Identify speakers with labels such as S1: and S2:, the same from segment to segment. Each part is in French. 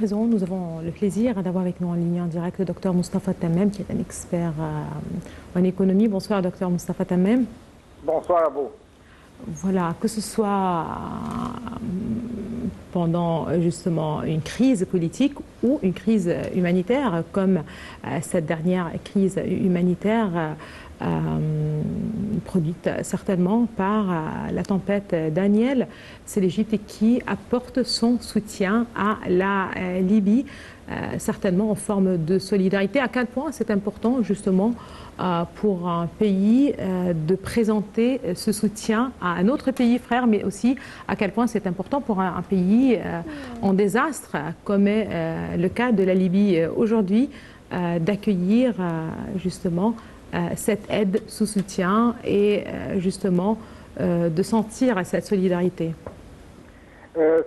S1: présent, nous avons le plaisir d'avoir avec nous en ligne en direct le docteur Moustapha Tammem, qui est un expert en économie. Bonsoir, docteur Moustapha Tammem.
S2: Bonsoir à vous.
S1: Voilà, que ce soit pendant justement une crise politique ou une crise humanitaire, comme cette dernière crise humanitaire produite certainement par la tempête Daniel, c'est l'Égypte qui apporte son soutien à la Libye, certainement en forme de solidarité. À quel point c'est important justement pour un pays de présenter ce soutien à un autre pays frère, mais aussi à quel point c'est important pour un pays en désastre, comme est le cas de la Libye aujourd'hui, d'accueillir justement cette aide sous soutien et justement de sentir cette solidarité.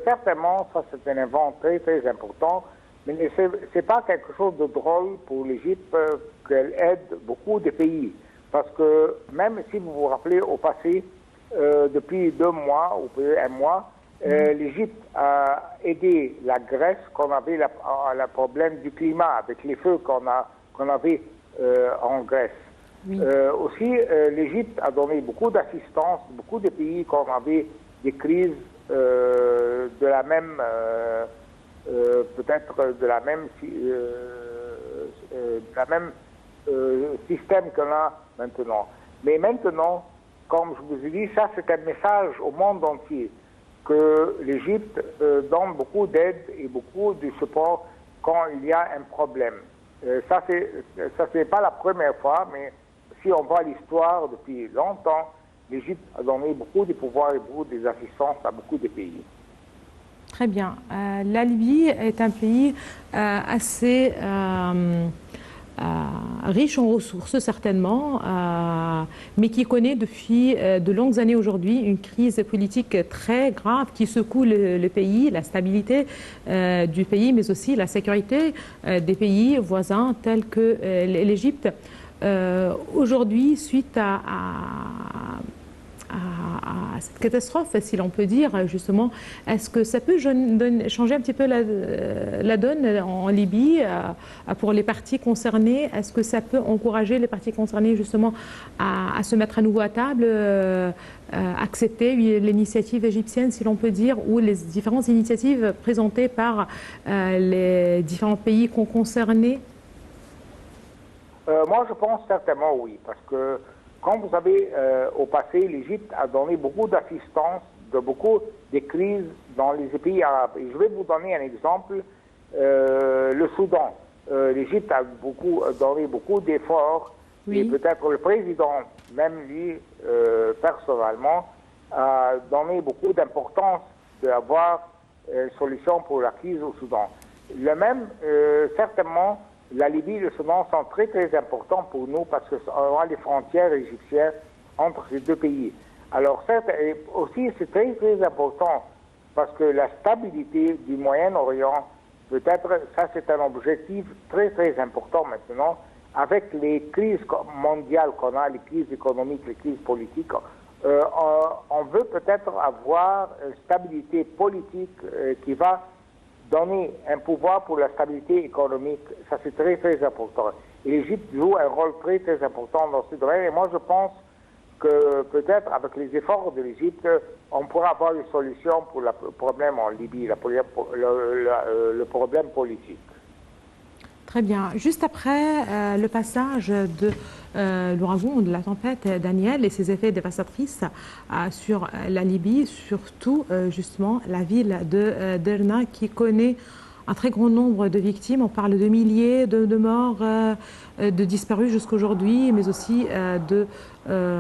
S2: Certainement, ça c'est un événement très très important, mais ce n'est pas quelque chose de drôle pour l'Égypte qu'elle aide beaucoup de pays. Parce que même si vous vous rappelez au passé, depuis 2 mois ou peut-être 1 mois, l'Égypte a aidé la Grèce quand on avait le problème du climat, avec les feux qu'on avait en Grèce. Oui. Aussi, l'Égypte a donné beaucoup d'assistance, beaucoup de pays quand on avait des crises de la même, peut-être de la même système qu'on a maintenant. Mais maintenant, comme je vous ai dit, ça c'est un message au monde entier que l'Égypte donne beaucoup d'aide et beaucoup de support quand il y a un problème. Ça c'est pas la première fois, mais si on voit l'histoire depuis longtemps, l'Égypte a donné beaucoup de pouvoirs et beaucoup d'assistance à beaucoup de pays.
S1: Très bien. La Libye est un pays assez riche en ressources, certainement, mais qui connaît depuis de longues années aujourd'hui une crise politique très grave qui secoue le pays, la stabilité du pays, mais aussi la sécurité des pays voisins tels que l'Égypte. Aujourd'hui, suite à cette catastrophe, si l'on peut dire, justement, est-ce que ça peut changer un petit peu la donne en Libye pour les parties concernées? Est-ce que ça peut encourager les parties concernées, justement, à se mettre à nouveau à table, accepter l'initiative égyptienne, si l'on peut dire, ou les différentes initiatives présentées par les différents pays concernés?
S2: Moi, je pense certainement oui, parce que quand vous savez, au passé, l'Égypte a donné beaucoup d'assistance de beaucoup de crises dans les pays arabes. Et je vais vous donner un exemple, le Soudan. L'Égypte a donné beaucoup d'efforts, oui. Et peut-être le président, même lui, personnellement, a donné beaucoup d'importance d'avoir une solution pour la crise au Soudan. Le même, certainement, la Libye et le Soudan sont très très importants pour nous parce qu'on a les frontières égyptiennes entre ces 2 pays. Alors certes, et aussi c'est très très important parce que la stabilité du Moyen-Orient, peut-être ça c'est un objectif très très important maintenant, avec les crises mondiales qu'on a, les crises économiques, les crises politiques, on veut peut-être avoir une stabilité politique qui va donner un pouvoir pour la stabilité économique, ça c'est très très important. Et l'Égypte joue un rôle très très important dans ce domaine. Et moi je pense que peut-être avec les efforts de l'Égypte, on pourra avoir une solution pour le problème en Libye, le problème politique.
S1: Très bien. Juste après le passage de l'ouragan, de la tempête Daniel et ses effets dévastatrices sur la Libye, surtout justement la ville de Derna qui connaît un très grand nombre de victimes. On parle de milliers de morts, de disparus jusqu'aujourd'hui, mais aussi de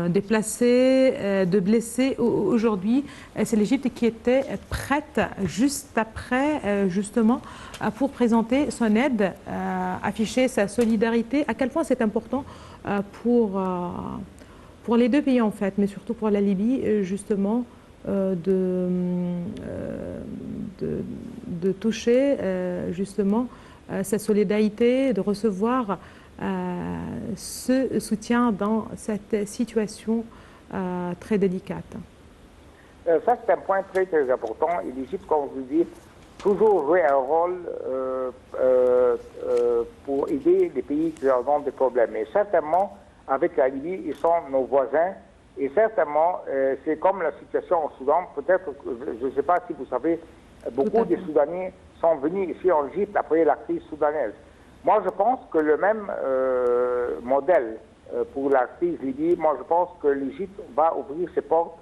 S1: déplacés, de blessés. Aujourd'hui, c'est l'Égypte qui était prête juste après, justement, pour présenter son aide, afficher sa solidarité. À quel point c'est important pour les 2 pays, en fait, mais surtout pour la Libye, justement, de toucher justement cette solidarité, de recevoir ce soutien dans cette situation très délicate.
S2: Ça, c'est un point très, très important. Et l'Égypte, comme je vous dis, toujours jouer un rôle pour aider les pays qui ont des problèmes. Et certainement, avec la Libye, ils sont nos voisins. Et certainement, c'est comme la situation au Soudan. Peut-être, je ne sais pas si vous savez, beaucoup des Soudanais sont venus ici en Égypte après la crise soudanaise. Moi, je pense que le même modèle pour la crise Libye, moi, je pense que l'Égypte va ouvrir ses portes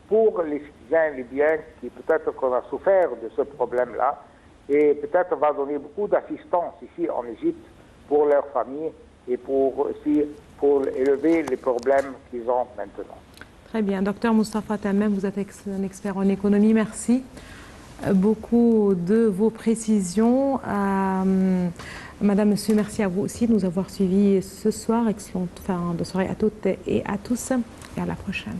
S2: pour les citoyens libyens qui peut-être qu'on a souffert de ce problème-là et peut-être va donner beaucoup d'assistance ici en Égypte pour leurs familles et pour élever les problèmes qu'ils ont maintenant.
S1: Très bien. Docteur Moustapha Tamem, vous êtes un expert en économie. Merci beaucoup de vos précisions. Madame, monsieur, merci à vous aussi de nous avoir suivis ce soir. Excellente fin de soirée à toutes et à tous et à la prochaine.